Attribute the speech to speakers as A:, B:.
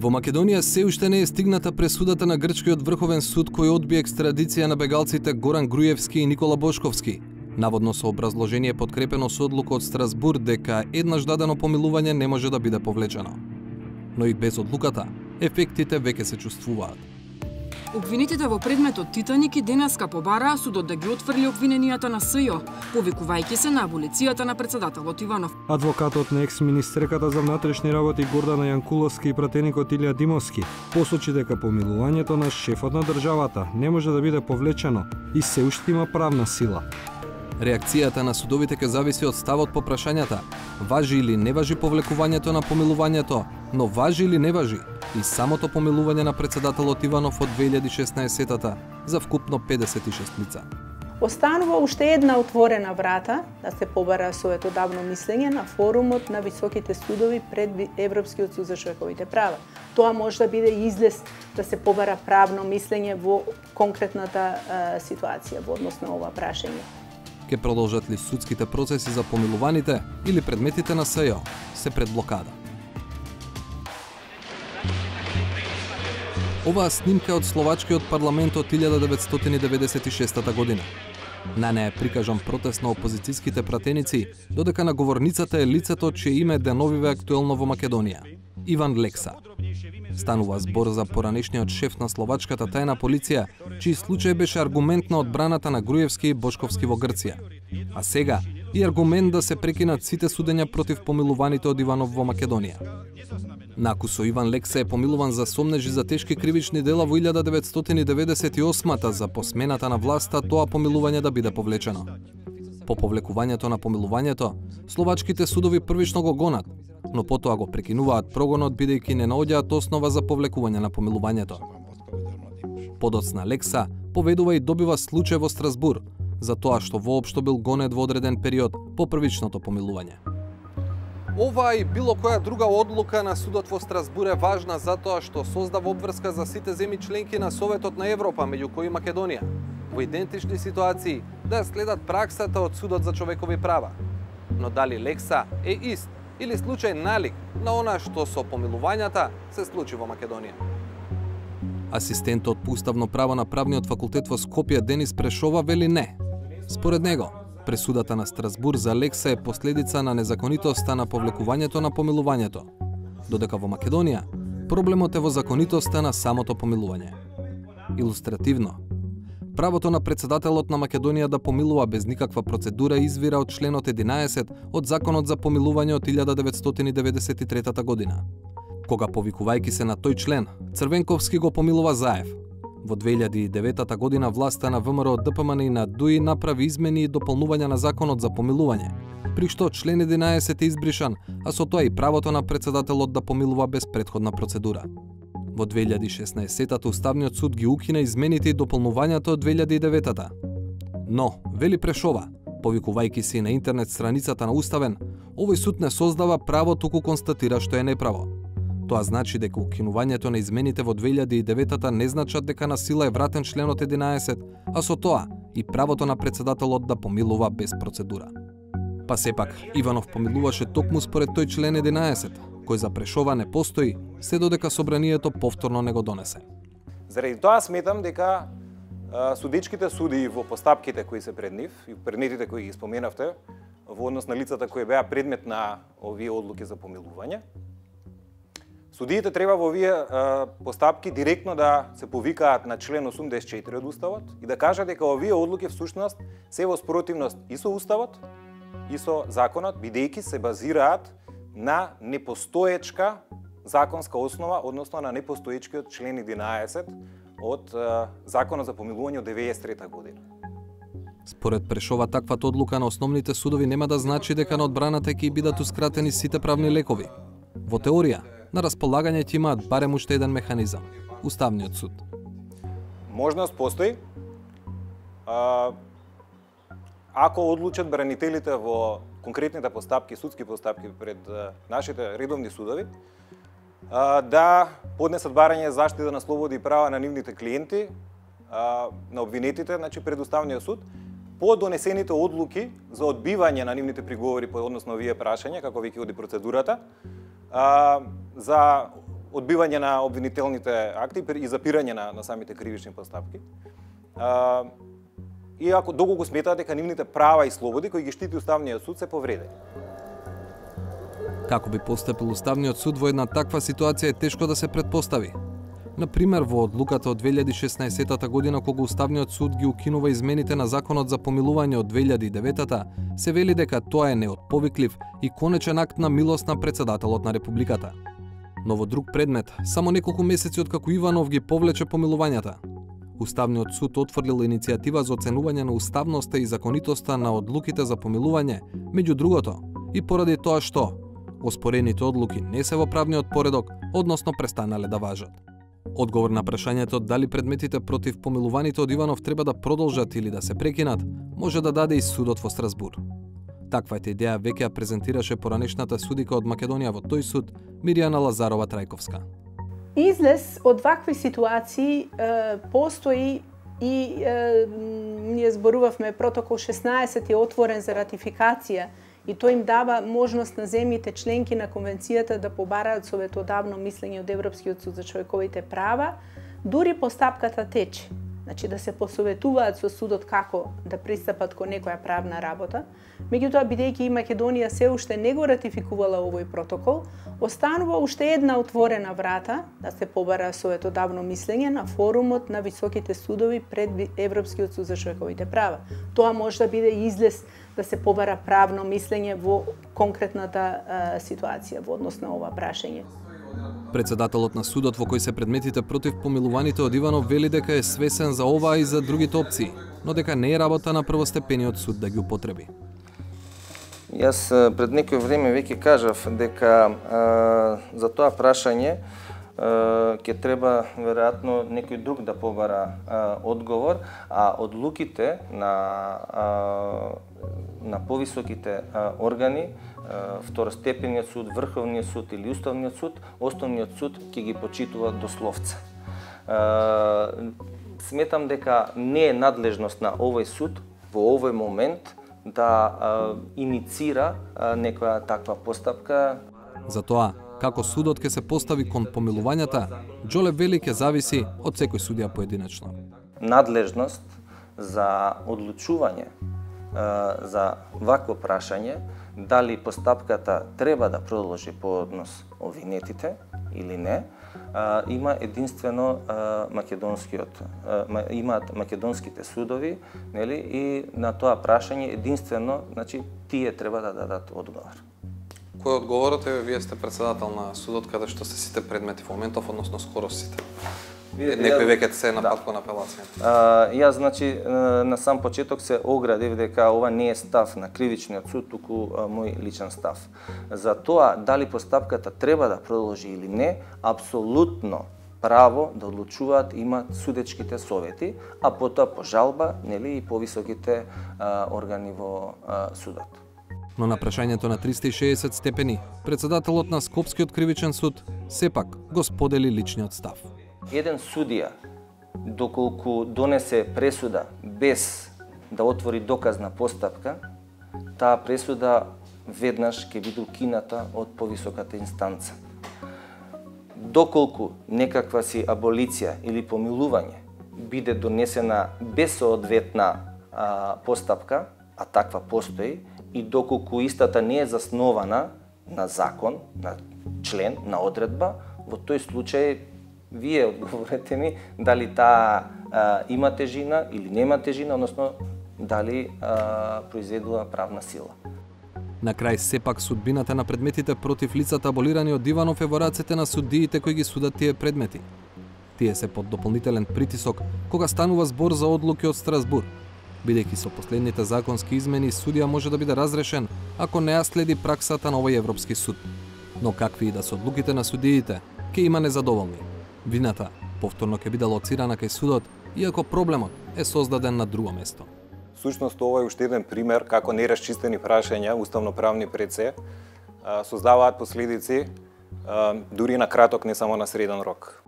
A: Во Македонија се уште не е стигната пресудата на Грчкиот врховен суд кој одби екстрадиција на бегалците Горан Груевски и Никола Бошковски, наводно со образложение подкрепено со одлука од Страсбур дека еднаш дадено помилување не може да биде повлечено. Но и без одлуката, ефектите веќе се чувствуваат.
B: Обвинетите во предметот Титаник и денеска побараа судот да ги отфрли обвиненијата на СЈО, повикувајќи се на аболицијата на председателот Иванов.
C: Адвокатот на екс-министерката за внатрешни работи Гордана Јанкуловски и пратеникот Илија Димовски посочи дека помилувањето на шефот на државата не може да биде повлечено и се уште има правна сила.
A: Реакцијата на судовите ќе зависи од ставот по прашањата, важи или не важи повлекувањето на помилувањето, но важи или не важи и самото помилување на председателот Иванов од 2016-та за вкупно 56 лица.
D: Останува уште една отворена врата да се побара советодавно мислење на форумот на високите судови пред Европскиот суд за човековите права. Тоа може да биде излез да се побара правно мислење во конкретната ситуација во однос на ова прашање.
A: Ке продолжат ли судските процеси за помилуваните или предметите на СЈО се пред блокада? Оваа снимка од словачкиот парламент од 1996 година. На неја е прикажан протест на опозицијските пратеници, додека на говорницата е лицето чие име деновиве актуелно во Македонија – Иван Лекса. Станува збор за поранешниот шеф на словачката тајна полиција, чиј случај беше аргумент на одбраната на Груевски и Бошковски во Грција. А сега и аргумент да се прекинат сите судења против помилуваните од Иванов во Македонија. Наку со Иван Лекса е помилуван за сомнежи за тешки кривични дела во 1998-та за посмената на власта тоа помилување да биде повлечено. По повлекувањето на помилувањето, словачките судови првично го гонат, но потоа го прекинуваат прогонот бидејќи не наоѓаат основа за повлекување на помилувањето. Подоцна Лекса поведува и добива случај во Страсбур за тоа што воопшто бил гонет во одреден период по првичното помилување. Ова и било која друга одлука на судот во Страсбур е важна затоа што создава обврска за сите земји членки на Советот на Европа, меѓу кои Македонија, во идентични ситуации да следат праксата од Судот за човекови права. Но дали Лекса е ист или случај налик на она што со помилувањата се случи во Македонија? Асистентот по уставно право на правниот факултет во Скопје Денис Прешова вели не. Според него, пресудата на Страсбур за Лекса е последица на незаконитоста на повлекувањето на помилувањето, додека во Македонија проблемот е во законитоста на самото помилување. Илустративно, правото на председателот на Македонија да помилува без никаква процедура извира од членот 11 од Законот за помилување од 1993 година. Кога повикувајќи се на тој член, Црвенковски го помилува Заев. Во 2009 година власта на ВМРО ДПМН и на ДУИ направи измени и дополнувања на Законот за помилување, при што член 11 е избришан, а со тоа и правото на председателот да помилува без претходна процедура. Во 2016-та Уставниот суд ги укина измените и дополнувањата од 2009-та. Но, вели Прешова, повикувајќи се и на интернет страницата на Уставен, овој суд не создава право, туку констатира што е неправо. Тоа значи дека укинувањето на измените во 2009-та не значат дека на сила е вратен членот 11, а со тоа и правото на председателот да помилува без процедура. Па сепак, Иванов помилуваше токму според тој член 11, кој за Прешова не постои, се додека собранието повторно не го донесе.
E: Заради тоа сметам дека судичките суди во постапките кои се пред нив и предметите кои ги споменавте во однос на лицата кои беа предмет на овие одлуки за помилување, судиите треба во овие постапки директно да се повикаат на член 84 од Уставот и да кажат дека овие одлуки всушност се во спротивност и со Уставот и со законот, бидејќи се базираат на непостоечка законска основа, односно на непостоечкиот член 11 од Законот за помилување од 1993 година.
A: Според Прешова, таквата одлука на основните судови нема да значи дека на одбраната ќе бидат ускратени сите правни лекови. Во теорија, на располагање ќе имаат барем уште еден механизам – Уставниот суд.
E: Можност постои. Ако одлучат бранителите во конкретните постапки, судски постапки пред нашите редовни судови, да поднесат барање за заштита на слободи и права на нивните клиенти, на обвинетите, значи пред Уставниот суд, по донесените одлуки за одбивање на нивните приговори по однос на овие прашања, како веќе оди процедурата, за одбивање на обвинителните акти и запирање на самите кривични постапки. И ако доколку сметаат дека нивните права и слободи кои ги штити Уставниот суд се повредени.
A: Како би постапил Уставниот суд во една таква ситуација е тешко да се претпостави. Например, во одлуката од 2016 година, кога Уставниот суд ги укинува измените на Законот за помилување од 2009, се вели дека тоа е неотповиклив и конечен акт на милост на председателот на Републиката. Но во друг предмет, само неколку месеци откако Иванов ги повлече помилувањата, Уставниот суд отфрлил иницијатива за оценување на уставноста и законитоста на одлуките за помилување, меѓу другото, и поради тоа што оспорените одлуки не се во правниот поредок, односно престанале да важат. Одговор на прашањето дали предметите против помилуваните од Иванов треба да продолжат или да се прекинат, може да даде и судот во Страсбур. Таквата идеја веќе ја презентираше поранешната судика од Македонија во тој суд, Миријана Лазарова Трајковска.
D: Излез од вакви ситуации постои и ние зборувавме протокол 16 е отворен за ратификација и тој им дава можност на земјите членки на конвенцијата да побараат советодавно мислење од Европскиот суд за човековите права, дури постапката тече. Значи да се посоветуваат со судот како да пристапат кон некоја правна работа. Меѓутоа, бидејќи и Македонија се уште не го ратификувала овој протокол, останува уште една отворена врата да се побара советодавно мислење на форумот на високите судови пред Европскиот суд за човековите права. Тоа може да биде излез да се побара правно мислење во конкретната ситуација во однос на ова прашање.
A: Председателот на судот во кој се предметите против помилуваните од Иванов вели дека е свесен за ова и за другите опции, но дека не е работа на првостепениот суд да ги употреби.
F: Јас пред некој време веќе кажав дека за тоа прашање ќе треба веројатно некој друг да побара одговор, а одлуките на повисоките органи, второстепениот суд, Врховниот суд или Уставниот суд, Основниот суд ќе ги почитува дословца. Сметам дека не е надлежност на овој суд во овој момент да иницира некоја таква постапка.
A: Затоа, како судот ќе се постави кон помилувањата, Џоле вели ќе зависи од секој судија поединечно.
F: Надлежност за одлучување за вакво прашање, дали постапката треба да продолжи по однос обвинетите или не, има единствено имаат македонските судови, нели, и на тоа прашање единствено, значи, тие треба да дадат одговор.
A: Кој одговорот е, вие сте председател на судот каде што се сите предмети во моментов, односно скоро сите? Некој веќе се на пат кон апелација.
F: Јас, значи, на сам почеток се оградив дека ова не е став на кривичниот суд, туку мој личен став. За тоа, дали постапката треба да продолжи или не, апсолутно право да одлучуваат имаат судечките совети, а потоа по жалба, нели, и повисоките органи во судот.
A: Но на прашањето на 360 степени, председателот на Скопскиот кривичен суд сепак го сподели личниот став.
F: Еден судија, доколку донесе пресуда без да отвори доказна постапка, таа пресуда веднаш ќе биде укината од повисоката инстанца. Доколку некаква си аболиција или помилување биде донесена без соодветна постапка, а таква постои, и доколку истата не е заснована на закон, на член, на одредба, во тој случај вие одговорете ми дали таа има тежина или нема тежина, односно дали произведува правна сила.
A: На крај сепак судбината на предметите против лицата аболирани од Иванов е во рацете на судиите кои ги судат тие предмети. Тие се под дополнителен притисок кога станува збор за одлуки од Страсбур, бидејќи со последните законски измени судија може да биде разрешен ако не ја следи праксата на овој Европски суд. Но какви и да се одлуките на судиите, ќе има незадоволни. Вината повторно ќе биде лоцирана кај судот, иако проблемот е создаден на друго место.
E: Сушност, ова е уште еден пример како нерасчистени прашања, уставно-правни пред се, создаваат последици дури на краток, не само на среден рок.